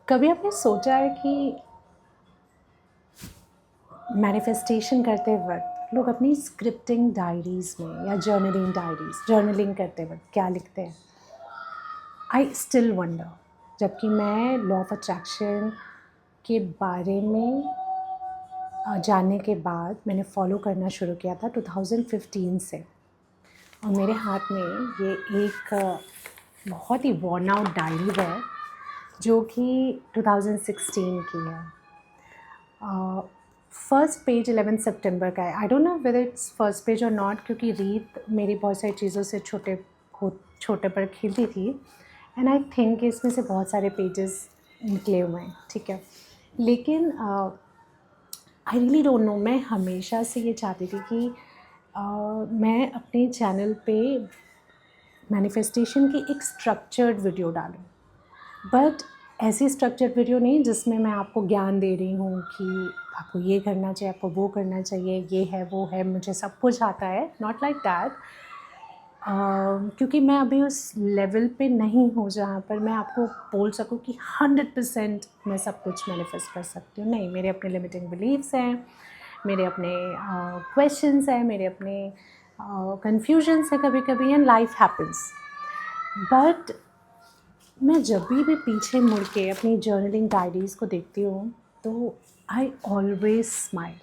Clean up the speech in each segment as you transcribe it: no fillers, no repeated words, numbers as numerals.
कभी आपने सोचा है कि मैनिफेस्टेशन करते वक्त लोग अपनी स्क्रिप्टिंग डायरीज़ में या जर्नलिंग करते वक्त क्या लिखते हैं? I still wonder. जबकि मैं लॉ ऑफ अट्रैक्शन के बारे में जानने के बाद मैंने फॉलो करना शुरू किया था 2015 से, और मेरे हाथ में ये एक बहुत ही वर्न आउट डायरी है जो कि 2016 की है। फर्स्ट पेज 11 सितंबर का है। I don't know whether it's first page और नॉट, क्योंकि रीत मेरी बहुत सारी चीज़ों से छोटे पर खेलती थी, एंड आई थिंक इसमें से बहुत सारे पेजेस निकले हुए हैं, ठीक है। लेकिन आई रियली डोंट नो, मैं हमेशा से ये चाहती थी कि मैं अपने चैनल पे मैनिफेस्टेशन की एक स्ट्रक्चर्ड वीडियो डालूं, बट ऐसी स्ट्रक्चर्ड वीडियो नहीं जिसमें मैं आपको ज्ञान दे रही हूँ कि आपको ये करना चाहिए, आपको वो करना चाहिए, ये है वो है, मुझे सब कुछ आता है, नॉट लाइक दैट। क्योंकि मैं अभी उस लेवल पे नहीं हूँ जहाँ पर मैं आपको बोल सकूँ कि 100% मैं सब कुछ मैनिफेस्ट कर सकती हूँ। नहीं, मेरे अपने लिमिटिंग बिलीव्स हैं, मेरे अपने क्वेश्चंस हैं, मेरे अपने कन्फ्यूजन्स हैं कभी कभी, एंड लाइफ हैपन्स। बट मैं जब भी पीछे मुड़ के अपनी जर्नलिंग डायरीज़ को देखती हूँ तो I always smile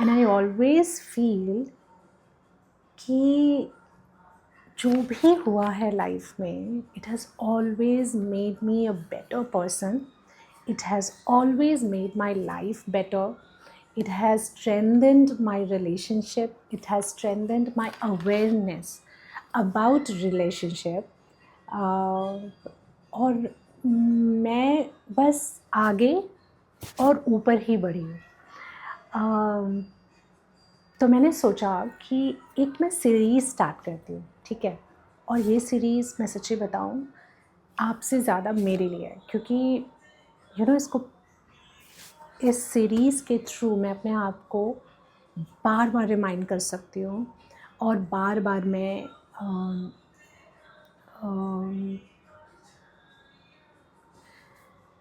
and I always feel कि जो भी हुआ है लाइफ में, it has always made me a better person, it has always made my life better, it has strengthened my relationship, it has strengthened my awareness about relationship, और मैं बस आगे और ऊपर ही बढ़ी हूँ। तो मैंने सोचा कि एक मैं सीरीज़ स्टार्ट करती हूँ, ठीक है। और ये सीरीज़, मैं सच्ची बताऊँ, आपसे ज़्यादा मेरे लिए है, क्योंकि इस सीरीज़ के थ्रू मैं अपने आप को बार बार रिमाइंड कर सकती हूँ, और बार बार मैं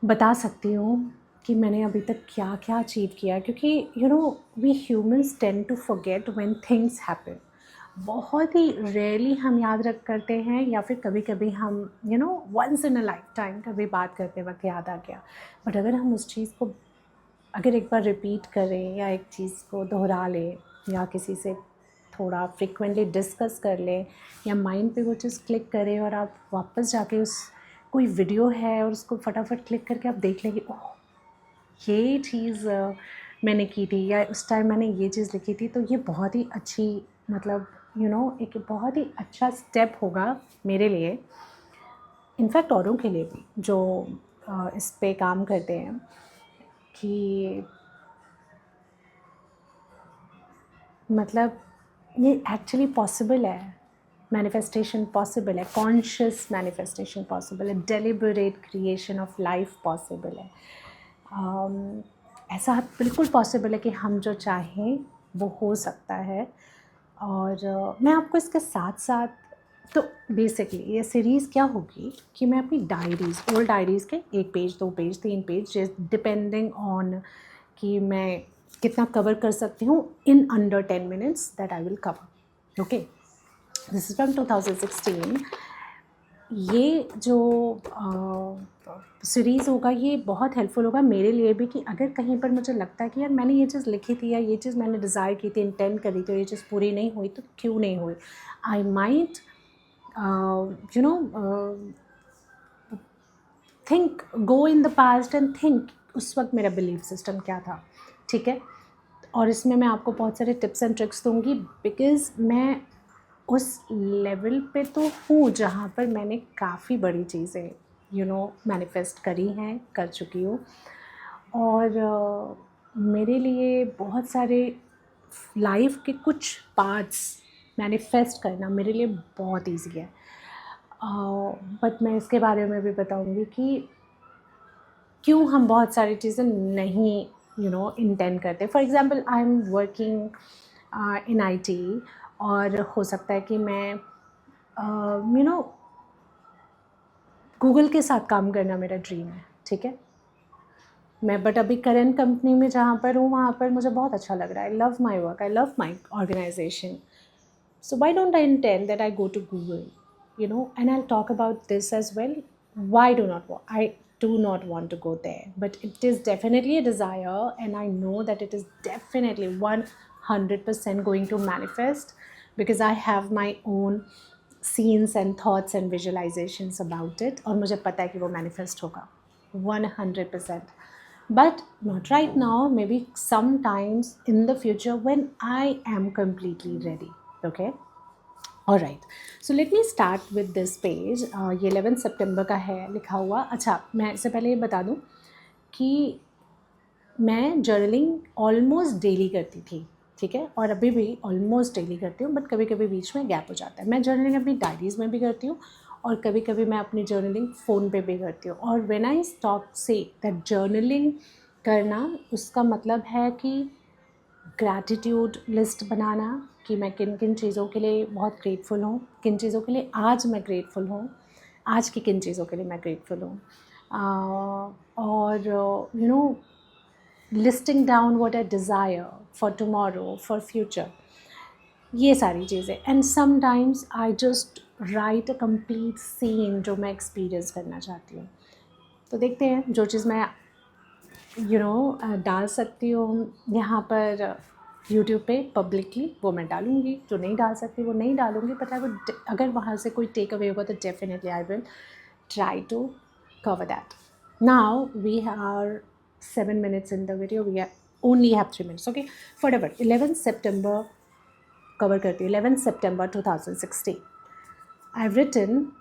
बता सकती हूँ कि मैंने अभी तक क्या क्या अचीव किया है। क्योंकि we humans tend to forget when things happen. बहुत ही रेयरली हम याद रख करते हैं, या फिर कभी कभी हम once in a life time कभी बात करते वक्त याद आ गया। बट अगर हम उस चीज़ को अगर एक बार रिपीट करें, या एक चीज़ को दोहरा लें, या किसी से थोड़ा फ्रिक्वेंटली डिस्कस कर लें, या माइंड पे वो चीज़ क्लिक करें, और आप वापस जाके उस कोई वीडियो है और उसको फटाफट क्लिक करके आप देख लेंगे, ओह ये चीज़ मैंने की थी, या उस टाइम मैंने ये चीज़ लिखी थी, तो ये बहुत ही अच्छी, मतलब एक बहुत ही अच्छा स्टेप होगा मेरे लिए, इनफैक्ट औरों के लिए भी जो इस पे काम करते हैं, कि मतलब ये एक्चुअली पॉसिबल है। मैनिफेस्टेशन पॉसिबल है, कॉन्शियस मैनिफेस्टेशन पॉसिबल है, deliberate creation of life possible है। ऐसा बिल्कुल पॉसिबल है कि हम जो चाहें वो हो सकता है। और मैं आपको इसके साथ साथ, तो बेसिकली ये सीरीज़ क्या होगी कि मैं अपनी डायरीज़, ओल्ड डायरीज़ के 1 page, 2 page, 3 page, depending on कि मैं कितना कवर कर सकती हूँ in under 10 minutes, that I will cover. Okay, this is from 2016। ये जो सीरीज़ होगा ये बहुत हेल्पफुल होगा मेरे लिए भी, कि अगर कहीं पर मुझे लगता है कि यार मैंने ये चीज़ लिखी थी, या ये चीज़ मैंने डिज़ायर की थी, इंटेंट करी थी, और ये चीज़ पूरी नहीं हुई, तो क्यों नहीं हुई, I might think, go in the past and think उस वक्त मेरा बिलीफ सिस्टम क्या था, ठीक है। और इसमें मैं आपको बहुत सारे टिप्स एंड ट्रिक्स दूंगी, बिकॉज़ मैं उस लेवल पे तो हूँ जहाँ पर मैंने काफ़ी बड़ी चीज़ें मैनिफेस्ट करी हैं, कर चुकी हूँ। और मेरे लिए बहुत सारे लाइफ के कुछ पार्ट्स मैनिफेस्ट करना मेरे लिए बहुत ईजी है। बट मैं इसके बारे में भी बताऊंगी कि क्यों हम बहुत सारी चीज़ें नहीं इंटेंड करते। For example, I am working in IT, और हो सकता है कि मैं गूगल के साथ काम करना मेरा ड्रीम है, ठीक है। मैं बट अभी करंट कंपनी में जहाँ पर हूँ वहाँ पर मुझे बहुत अच्छा लग रहा है। I love my work, I love my organisation. So why don't I intend that I go to Google, and I'll talk about this as well. Why I do not want to go there, but it is definitely a desire, and I know that it is definitely 100% going to manifest because I have my own scenes and thoughts and visualizations about it. और मुझे पता है कि वो manifest होगा 100%. But not right now, maybe sometimes in the future when I am completely ready. Okay. Alright. So let me start with this page. ये 11 सितंबर का है लिखा हुआ. अच्छा, मैं इससे पहले ये बता दूँ कि मैं जर्नलिंग ऑलमोस्ट डेली करती थी, ठीक है, और अभी भी ऑलमोस्ट डेली करती हूँ, बट कभी कभी बीच में गैप हो जाता है. मैं जर्नलिंग अपनी डायरीज़ में भी करती हूँ और कभी कभी मैं अपनी जर्नलिंग फ़ोन पे भी करती हूँ. और when I stop say that journaling करना, उसका मतलब है कि ग्रैटिट्यूड लिस्ट बनाना कि मैं किन किन चीज़ों के लिए बहुत ग्रेटफुल हूँ, किन चीज़ों के लिए आज मैं ग्रेटफुल हूँ, आज की किन चीज़ों के लिए मैं ग्रेटफुल हूँ, और listing down what I desire for tomorrow, for future, ये सारी चीज़ें. And sometimes I just write a complete scene जो मैं एक्सपीरियंस करना चाहती हूँ. तो देखते हैं, जो चीज़ मैं डाल सकती हूँ यहाँ पर यूट्यूब पे पब्लिकली वो मैं डालूँगी, जो नहीं डाल सकती वो नहीं डालूँगी. बट आई वुड, अगर वहाँ से कोई टेक अवे होगा तो definitely I will try to cover that. Now we are 7 minutes in the video. We only have 3 minutes. Okay, whatever. 11 September cover करती हूँ. 11 September 2016. I've written,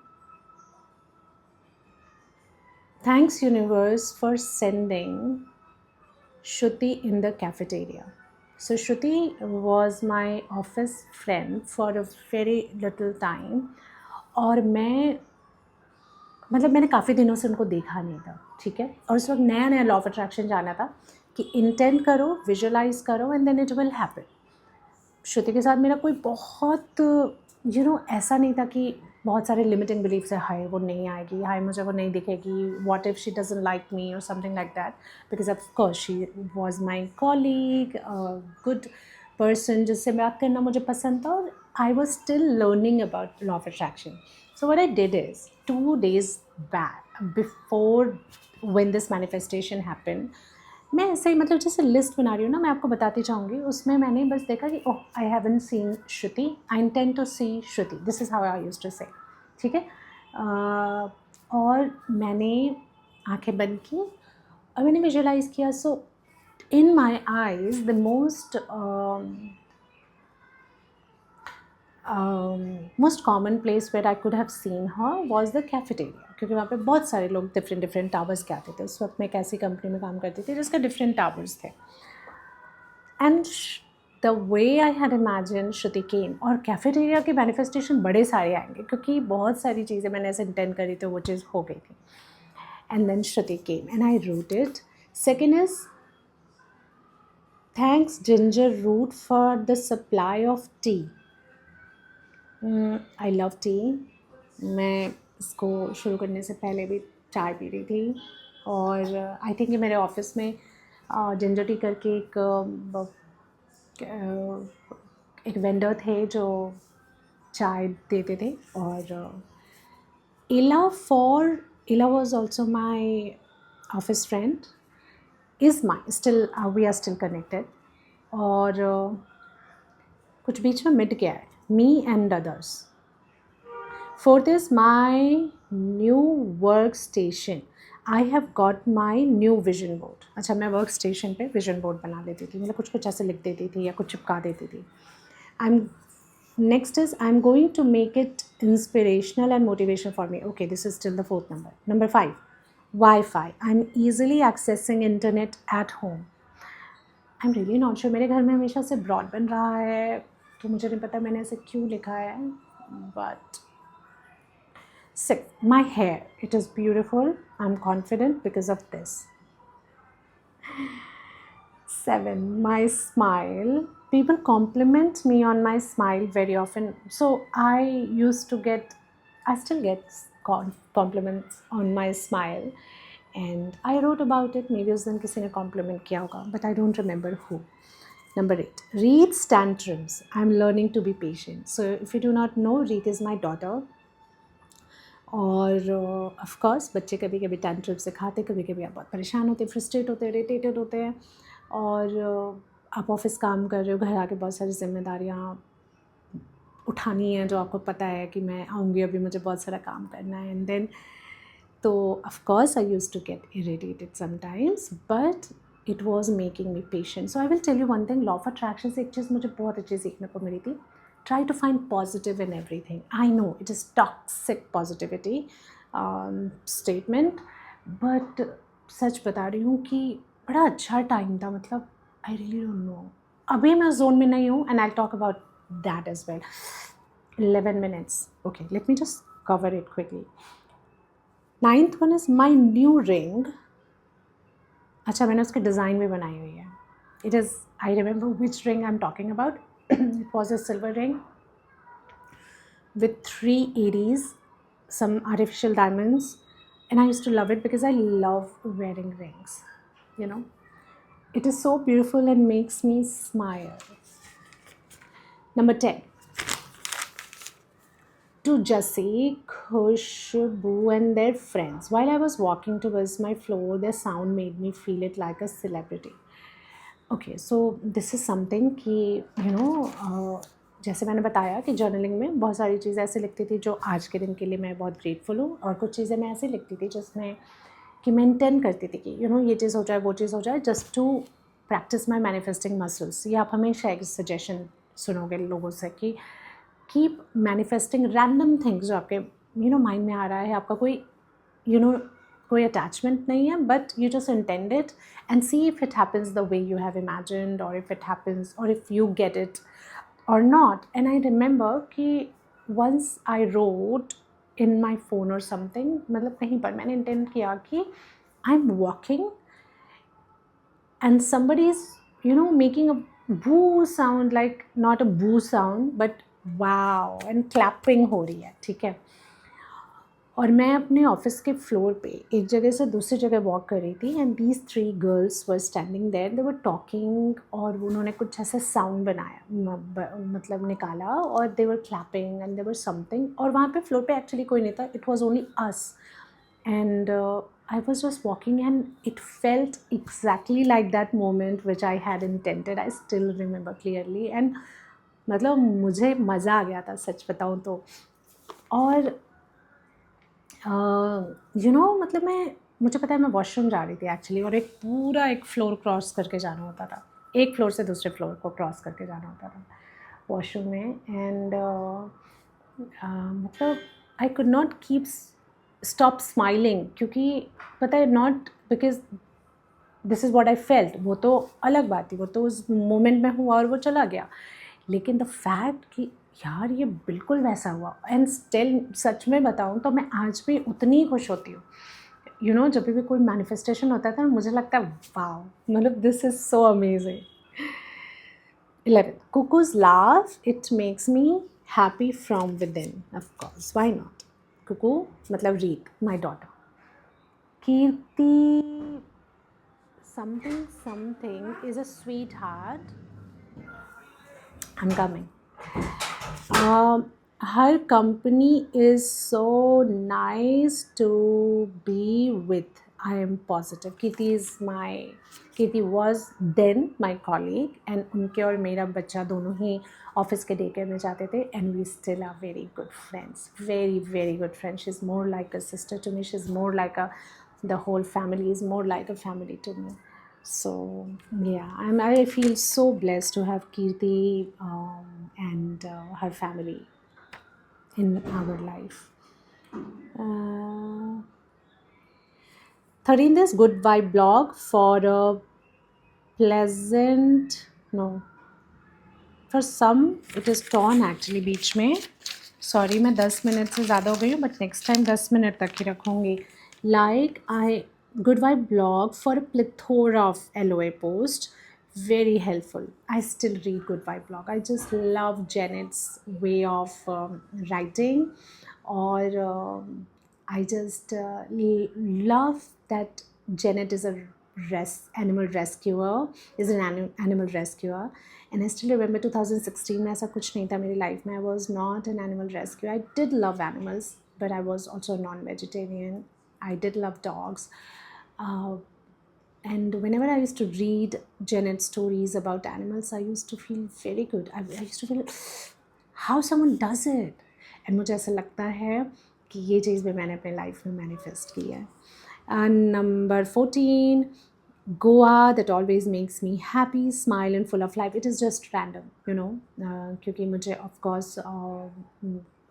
thanks universe for sending Shruti in the cafeteria. So Shruti was my office friend for a very little time. और मैंने काफ़ी दिनों से उनको देखा नहीं था, ठीक है. और उस वक्त नया नया लॉ ऑफ अट्रैक्शन जाना था कि इंटेंट करो, विजुअलाइज करो, and then it will happen. Shruti के साथ मेरा कोई बहुत ऐसा नहीं था कि बहुत सारे लिमिटिंग बिलीफ्स है, हाय वो नहीं आएगी, हाय मुझे वो नहीं दिखेगी, what if she doesn't like me और something like that. Because of course she was my colleague, good person जिससे बात करना मुझे पसंद था, और I was still learning about law of attraction. So what I did is 2 days back, before when this manifestation happened, मैं ऐसे ही मतलब जैसे लिस्ट बना रही हूँ ना, मैं आपको बताती जाऊँगी. उसमें मैंने बस देखा कि oh, I haven't seen Shruti, I intend to see Shruti, this is how I used to say, ठीक है. और मैंने आंखें बंद की और मैंने विजुअलाइज़ किया. So in my eyes the most common place where I could have seen her was the cafeteria, क्योंकि वहाँ पे बहुत सारे लोग डिफरेंट टावर्स के आते थे. उस वक्त मैं एक ऐसी कंपनी में काम करती थी जिसका डिफरेंट टावर्स थे. And the way I had imagine Shruti came. और कैफेटेरिया के मैनिफेस्टेशन बड़े सारे आएंगे क्योंकि बहुत सारी चीज़ें मैंने ऐसे इंटेंड करी तो वो चीज़ हो गई थी. And then Shruti came and I wrote it. Second is, thanks ginger root for the supply of tea. I love tea. मैं इसको शुरू करने से पहले भी चाय पी रही थी, और आई थिंक मेरे ऑफिस में जिंजर टी करके एक वेंडर थे जो चाय देते थे. और Ila was also my office friend, is my still, we are still connected. और कुछ बीच में मिट गया है, me and others. Fourth is my new workstation. I have got my new vision board. अच्छा, मैं वर्क स्टेशन पर विजन बोर्ड बना लेती थी, मतलब कुछ ऐसे लिख देती थी या कुछ चिपका देती थी. Next is I'm going to make it inspirational and motivational for me. Okay, this is still the 4th number. Number 5, Wi-Fi. I'm easily accessing internet at home. I'm really not sure. मेरे घर में हमेशा से broad बन रहा है, तो मुझे नहीं पता मैंने ऐसे क्यों लिखा है. But 6, my hair, it is beautiful. I'm confident because of this. 7, my smile. People compliment me on my smile very often. So I still get compliments on my smile, and I wrote about it. Maybe उस दिन किसी ने compliment किया होगा, but I don't remember who. Number 8, Reed's tantrums. I'm learning to be patient. So if you do not know, Reed is my daughter. और of course बच्चे कभी कभी टैंट्रम से खाते, कभी कभी आप बहुत परेशान होते, फ्रस्ट्रेट होते, इरिटेटेड होते हैं, और आप ऑफिस काम कर रहे हो, घर आके बहुत सारी जिम्मेदारियाँ उठानी है जो आपको पता है कि मैं आऊँगी अभी, मुझे बहुत सारा काम करना है, एंड देन तो of course I used to get irritated sometimes, but it was making me patient. So I will tell you one thing, law of attraction से एक चीज़ मुझे बहुत अच्छी सीखने को मिली थी. Try to find positive in everything. I know it is toxic positivity statement, but सच बता रही हूँ कि बड़ा अच्छा टाइम था. मतलब I really don't know. अभी मैं जोन में नहीं हूँ, and I'll talk about that as well. 11 minutes. Okay, let me just cover it quickly. 9th one is my new ring. अच्छा, मैंने उसकी डिज़ाइन भी बनाई हुई है. It is, I remember which ring I'm talking about. It was a silver ring with 3 Aries, some artificial diamonds, and I used to love it because I love wearing rings. You know, it is so beautiful and makes me smile. Number 10. To Jassi, Khushbu and their friends. While I was walking towards my floor, their sound made me feel it like a celebrity. Okay, so this is something कि जैसे मैंने बताया कि journaling में बहुत सारी चीज़ें ऐसे लिखती थी जो आज के दिन के लिए मैं बहुत ग्रेटफुल हूँ, और कुछ चीज़ें मैं ऐसे लिखती थी जिसमें कि मैं इंटेंड करती थी कि ये चीज़ हो जाए, वो चीज़ हो जाए, just to practise my manifesting muscles. ये आप हमेशा एक सजेशन सुनोगे लोगों से कि कीप मैनिफेस्टिंग रैंडम थिंग्स जो आपके माइंड में आ रहा है. आपका कोई कोई अटैचमेंट नहीं है, but you just intend it and see if it happens the way you have imagined, और इफ इट हैपन्स, और इफ यू गेट इट और नॉट. एंड आई रिमेंबर कि once I wrote in my phone और something, मतलब कहीं पर मैंने intend किया कि I am walking and somebody is making a boo sound, like not a boo sound but wow, and clapping हो रही है, ठीक है. और मैं अपने ऑफिस के फ्लोर पे एक जगह से दूसरी जगह वॉक कर रही थी, and these 3 girls were standing there, they were talking, और उन्होंने कुछ ऐसा साउंड बनाया, मतलब निकाला, और they were clapping and they were something, और वहाँ पे फ्लोर पे एक्चुअली कोई नहीं था, it was only us. And I was just walking, and it felt exactly like that moment which I had intended. I still remember clearly, and मतलब मुझे मज़ा आ गया था, सच बताऊँ तो. और मतलब मुझे पता है मैं वॉशरूम जा रही थी एक्चुअली, और एक फ्लोर क्रॉस करके जाना होता था, एक फ्लोर से दूसरे फ्लोर को क्रॉस करके जाना होता था वॉशरूम में. एंड मतलब I could not keep stop smiling, क्योंकि पता है, not because this is what I felt, वो तो अलग बात थी, वो तो उस मोमेंट में हुआ और वो चला गया, लेकिन द फैक्ट कि यार ये बिल्कुल वैसा हुआ. एंड स्टिल सच में बताऊँ तो मैं आज भी उतनी ही खुश होती हूँ. जब भी कोई मैनिफेस्टेशन होता था मुझे लगता है वाओ, मतलब this is so amazing. 11. Cuckoo's laugh, it makes me happy from within. Of course, why not? Cuckoo मतलब Reed, my daughter. Kirti something is a sweetheart. I'm coming. Her company is so nice to be with. I am positive. Kirti was then my colleague, and उनके और मेरा बच्चा दोनों ही office के day care में जाते थे, and we still are very good friends. Very, very good friends. She's more like a sister to me. She's more like the whole family is more like a family to me. So yeah, I feel so blessed to have Kirti and her family in our life. 13th is Good Vibe blog for a pleasant, no, for some it is torn actually बीच में. Sorry, मैं 10 minute से ज़्यादा हो गई हूँ, but next time 10 minute तक ही रखूँगी. Good Vibe blog for a plethora of LOA posts. Very helpful. I still read Good Vibe blog. I just love Janet's way of writing. Or I just love that Janet is a animal rescuer, is an animal rescuer. And I still remember 2016 में ऐसा कुछ नहीं था मेरी life में. I was not an animal rescuer. I did love animals, but I was also non-vegetarian. I did love dogs. Uh, and whenever I used to read Janet stories about animals, I used to feel very good. I used to feel how someone does it. And मुझे ऐसा लगता है कि ये चीज़ भी मैंने अपने life में मैनिफेस्ट की है. Number 14, Goa, that always makes me happy, smile and full of life. It is just random, you know, क्योंकि मुझे of course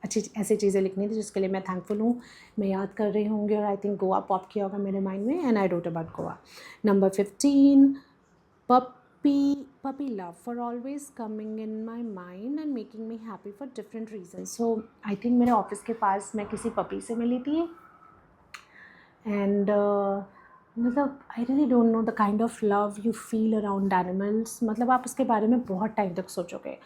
अच्छी ऐसी चीज़ें लिखनी थी जिसके लिए मैं थैंकफुल हूँ. मैं याद कर रही होंगी और आई थिंक गोवा पॉप किया होगा मेरे माइंड में, and I wrote about Goa. Number 15, puppy love for always coming in my mind and making me happy for different reasons. So I think मेरे ऑफिस के पास मैं किसी पपी से मिली थी, एंड मतलब I really don't know the kind of love you feel around animals. मतलब आप उसके बारे में बहुत टाइम तक सोचोगे.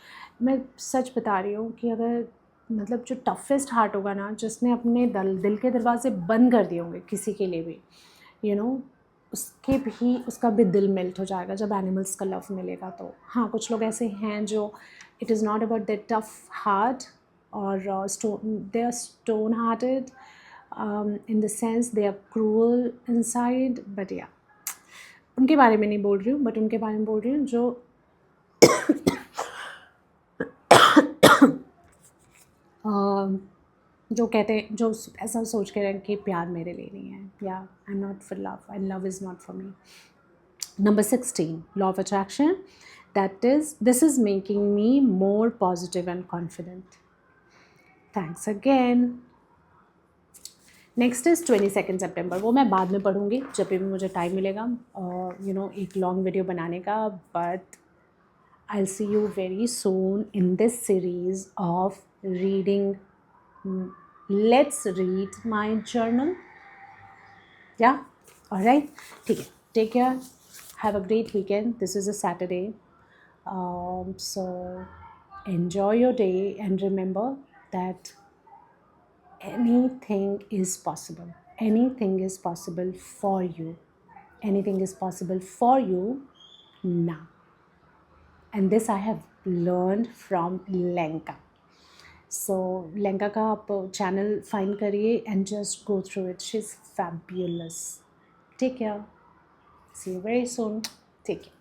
मैं सच बता रही हूँ कि अगर मतलब जो टफेस्ट हार्ट होगा ना, जिसने अपने दिल के दरवाजे बंद कर दिए होंगे किसी के लिए भी, यू नो, उसका भी दिल मेल्ट हो जाएगा जब एनिमल्स का लव मिलेगा. तो हाँ, कुछ लोग ऐसे हैं जो it is not about the tough heart और they are stone hearted, in the sense they are cruel inside, but yeah, उनके बारे में नहीं बोल रही हूँ, बट उनके बारे में बोल रही हूँ जो जो कहते हैं, जो ऐसा सोच के रहे कि प्यार मेरे लिए नहीं है, या I am not for love and love is not for me. Number 16, law of attraction, that is, this is making me more positive and confident. Thanks again. Next is 22 सितंबर. वो मैं बाद में पढ़ूँगी जब भी मुझे टाइम मिलेगा, यू नो, एक long video बनाने का. But I will see you very soon in this series of reading. Let's read my journal. Yeah alright, ठीक है. Take care, have a great weekend. This is a Saturday, so enjoy your day and remember that anything is possible. Anything is possible for you. Anything is possible for you now. And this I have learned from Lenka. So Lenka का आप channel find करिए and just go through it. She's fabulous. Take care. See you very soon. Take care.